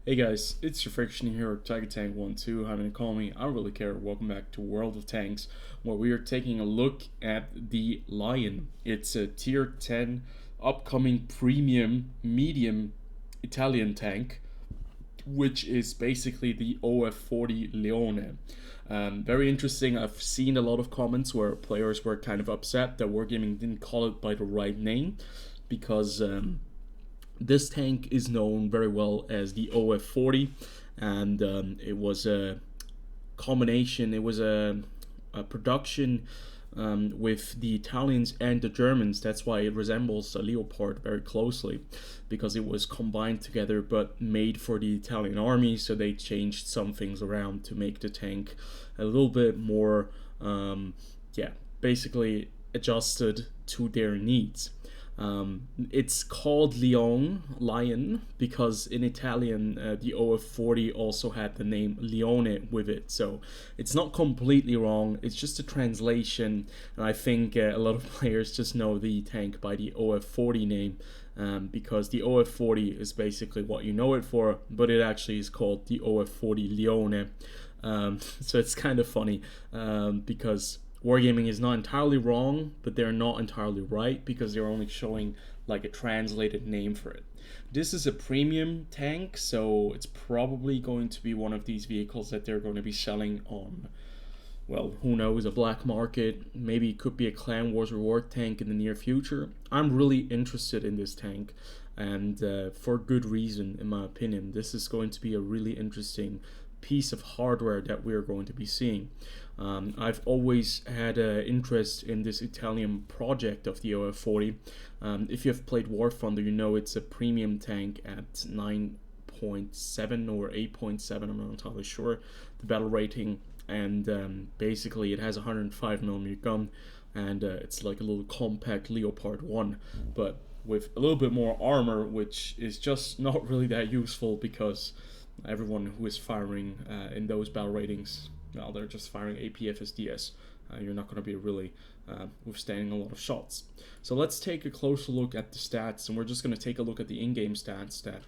Hey guys, it's TheFrXion here, Tiger Tank 12, how many call me, I don't really care. Welcome back to World of Tanks, where we are taking a look at the Lion. It's a tier 10 upcoming premium medium Italian tank, which is basically the OF-40 Leone. Very interesting. I've seen a lot of comments where players were kind of upset that Wargaming didn't call it by the right name, because this tank is known very well as the OF-40, and it was a combination. It was a production with the Italians and the Germans. That's why it resembles a Leopard very closely, because it was combined together but made for the Italian army. So they changed some things around to make the tank a little bit more, basically adjusted to their needs. It's called Lion, because in Italian the OF-40 also had the name Leone with it. So it's not completely wrong, it's just a translation. And I think a lot of players just know the tank by the OF-40 name, because the OF-40 is basically what you know it for, but it actually is called the OF-40 Leone. So it's kind of funny, because Wargaming is not entirely wrong, but they're not entirely right, because they're only showing like a translated name for it. This is a premium tank, so it's probably going to be one of these vehicles that they're going to be selling on, well, who knows, a black market. Maybe it could be a Clan Wars reward tank in the near future. I'm really interested in this tank, and for good reason, in my opinion. This is going to be a really interesting piece of hardware that we're going to be seeing. I've always had an interest in this Italian project of the OF-40. If you have played War Thunder, you know it's a premium tank at 9.7 or 8.7, I'm not entirely sure, the battle rating. And basically it has a 105mm gun, and it's like a little compact Leopard 1, but with a little bit more armor, which is just not really that useful, because everyone who is firing in those battle ratings, well, they're just firing APFSDS. You're not going to be really withstanding a lot of shots. So let's take a closer look at the stats, and we're just going to take a look at the in-game stats that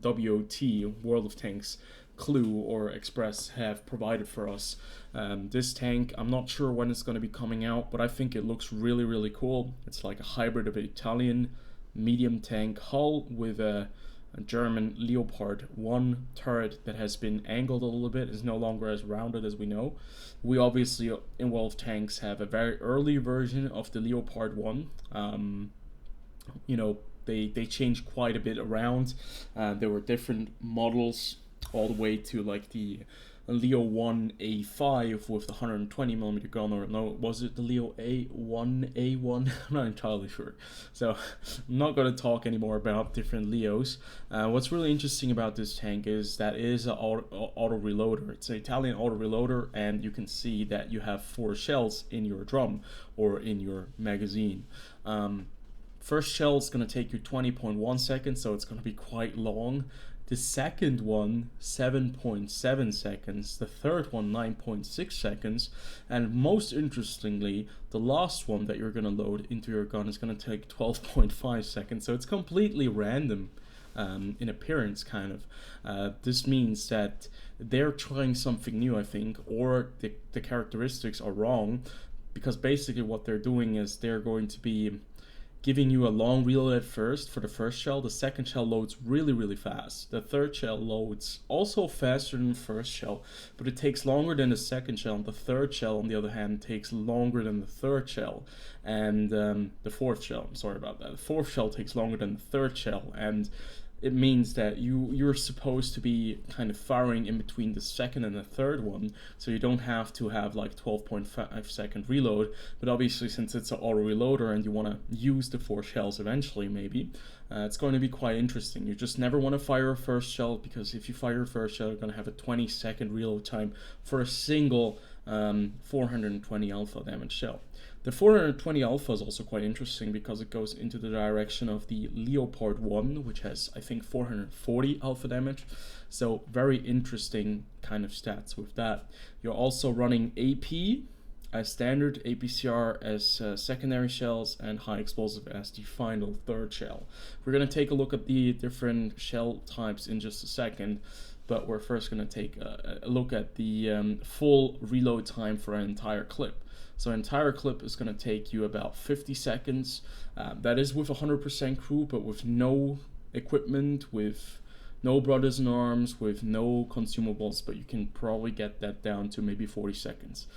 WOT, World of Tanks, Clue or Express have provided for us. This tank, I'm not sure when it's going to be coming out, but I think it looks really, really cool. It's like a hybrid of an Italian medium tank hull with a German Leopard 1 turret that has been angled a little bit, is no longer as rounded as we know. We obviously in World of Tanks have a very early version of the Leopard 1. They changed quite a bit around. There were different models all the way to like the Leo 1A5 with the 120mm gun, or no, was it the Leo A1A1? I'm not entirely sure. So I'm not going to talk anymore about different Leos. What's really interesting about this tank is that it is an auto reloader. It's an Italian auto reloader, and you can see that you have 4 shells in your drum or in your magazine. First shell is going to take you 20.1 seconds, so it's going to be quite long. The second one, 7.7 seconds. The third one, 9.6 seconds. And most interestingly, the last one that you're going to load into your gun is going to take 12.5 seconds. So it's completely random in appearance, kind of. This means that they're trying something new, I think, or the characteristics are wrong, because basically what they're doing is they're going to be giving you a long reload at first for the first shell. The second shell loads really, really fast. The third shell loads also faster than the first shell, but it takes longer than the second shell. And the third shell, on the other hand, takes longer than the third shell. And the fourth shell, I'm sorry about that. The fourth shell takes longer than the third shell. And it means that you're supposed to be kind of firing in between the second and the third one, so you don't have to have like 12.5 second reload. But obviously, since it's an auto reloader and you want to use the 4 shells eventually, maybe it's going to be quite interesting. You just never want to fire a first shell, because if you fire a first shell, you're going to have a 20-second reload time for a single 420 alpha damage shell. The 420 alpha is also quite interesting, because it goes into the direction of the Leopard 1, which has, I think, 440 alpha damage. So very interesting kind of stats with that. You're also running AP as standard, APCR as secondary shells, and high explosive as the final third shell. We're going to take a look at the different shell types in just a second, but we're first going to take a look at the full reload time for an entire clip. So an entire clip is going to take you about 50 seconds. That is with 100% crew, but with no equipment, with no brothers in arms, with no consumables, but you can probably get that down to maybe 40 seconds.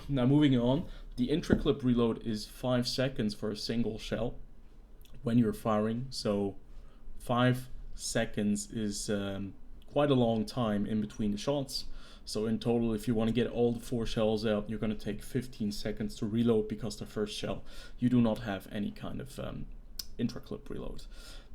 Now moving on, the intra-clip reload is 5 seconds for a single shell when you're firing, so 5 seconds is quite a long time in between the shots. So in total, if you want to get all the 4 shells out, you're going to take 15 seconds to reload, because the first shell, you do not have any kind of intra-clip reload.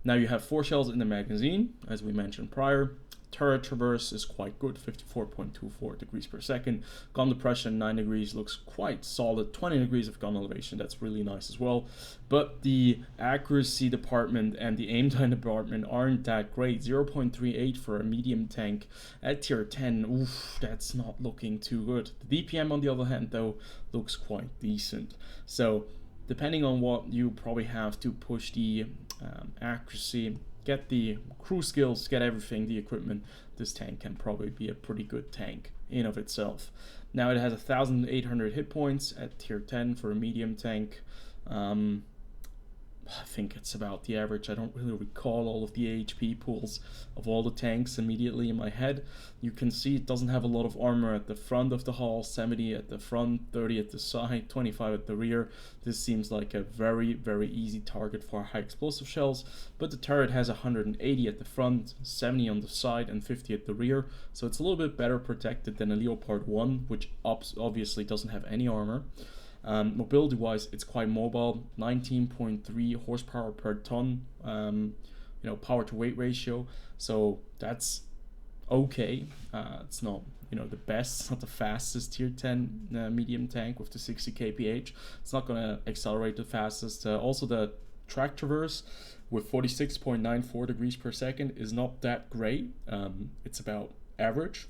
Now you have 4 shells in the magazine, as we mentioned prior. Turret traverse is quite good, 54.24 degrees per second. Gun depression, 9 degrees, looks quite solid. 20 degrees of gun elevation, that's really nice as well. But the accuracy department and the aim time department aren't that great. 0.38 for a medium tank at tier 10. Oof, that's not looking too good. The DPM, on the other hand, though, looks quite decent. So depending on what, you probably have to push the accuracy, get the crew skills, get everything, the equipment. This tank can probably be a pretty good tank in of itself. Now it has 1,800 hit points at tier 10 for a medium tank. I think it's about the average. I don't really recall all of the HP pools of all the tanks immediately in my head. You can see it doesn't have a lot of armor at the front of the hull, 70 at the front, 30 at the side, 25 at the rear. This seems like a very, very easy target for high explosive shells, but the turret has 180 at the front, 70 on the side, and 50 at the rear, so it's a little bit better protected than a Leopard 1, which obviously doesn't have any armor. Mobility wise, it's quite mobile, 19.3 horsepower per ton, power to weight ratio, so that's okay. It's not the best, it's not the fastest tier 10 medium tank with the 60 kph. It's not going to accelerate the fastest. Also the track traverse with 46.94 degrees per second is not that great. It's about average,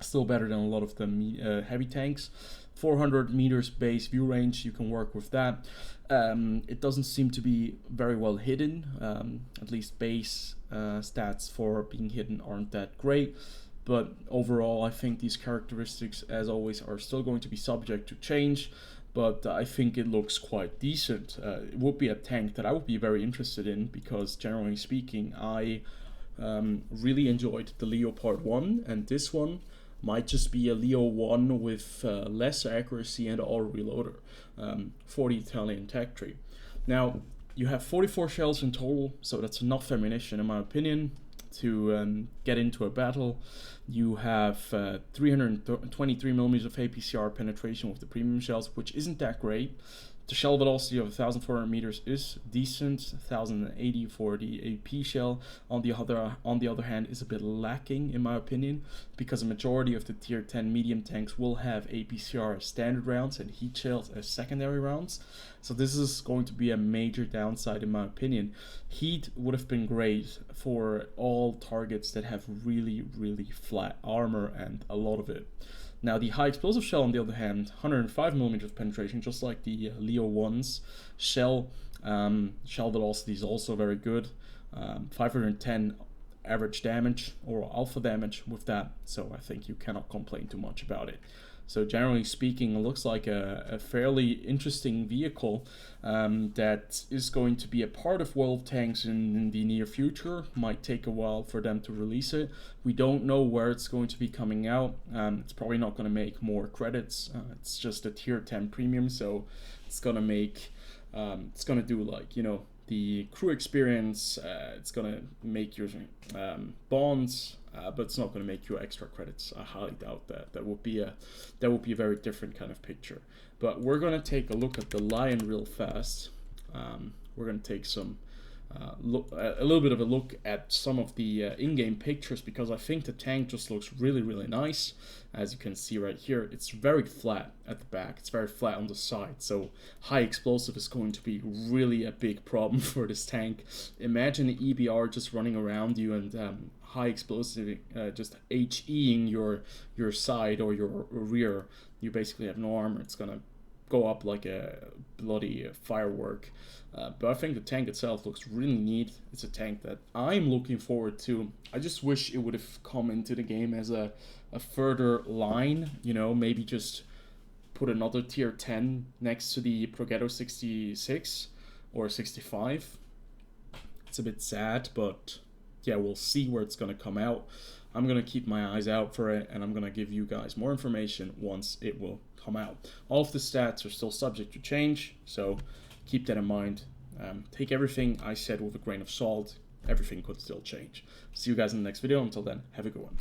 still better than a lot of the heavy tanks. 400 meters base view range, you can work with that. It doesn't seem to be very well hidden, at least base stats for being hidden aren't that great, but overall I think these characteristics, as always, are still going to be subject to change, but I think it looks quite decent. It would be a tank that I would be very interested in, because generally speaking I really enjoyed the Leopard 1, and this one might just be a Leo 1 with less accuracy and auto reloader for the Italian tech tree. Now, you have 44 shells in total, so that's enough ammunition in my opinion to get into a battle. You have 323 millimeters of APCR penetration with the premium shells, which isn't that great. The shell velocity of 1,400 meters is decent, 1,080 for the AP shell. On the other hand, is a bit lacking in my opinion, because a majority of the tier 10 medium tanks will have APCR as standard rounds and heat shells as secondary rounds. So this is going to be a major downside in my opinion. Heat would have been great for all targets that have really, really flat armor and a lot of it. Now the high explosive shell, on the other hand, 105 millimeters of penetration, just like the Leo 1's shell. Shell velocity is also very good, 510 average damage or alpha damage with that, so I think you cannot complain too much about it. So generally speaking, it looks like a fairly interesting vehicle that is going to be a part of World of Tanks in the near future. Might take a while for them to release it. We don't know where it's going to be coming out. It's probably not going to make more credits. It's just a tier 10 premium, so it's going to make, it's going to do like, the crew experience, it's going to make your bonds, but it's not going to make you extra credits. I highly doubt that. That would be a very different kind of picture. But we're going to take a look at the Lion real fast. We're going to take some a little bit of a look at some of the in-game pictures, because I think the tank just looks really nice. As you can see right here, it's very flat at the back, it's very flat on the side, so high explosive is going to be really a big problem for this tank. Imagine the EBR just running around you and high explosive just HEing your side or your rear. You basically have no armor, it's gonna go up like a bloody firework. But I think the tank itself looks really neat. It's a tank that I'm looking forward to. I just wish it would have come into the game as a further line, you know, maybe just put another tier 10 next to the Progetto 66 or 65. It's a bit sad, but yeah, we'll see where it's gonna come out. I'm gonna keep my eyes out for it, and I'm gonna give you guys more information once it will come out. All of the stats are still subject to change, so keep that in mind. Take everything I said with a grain of salt. Everything could still change. See you guys in the next video. Until then, have a good one.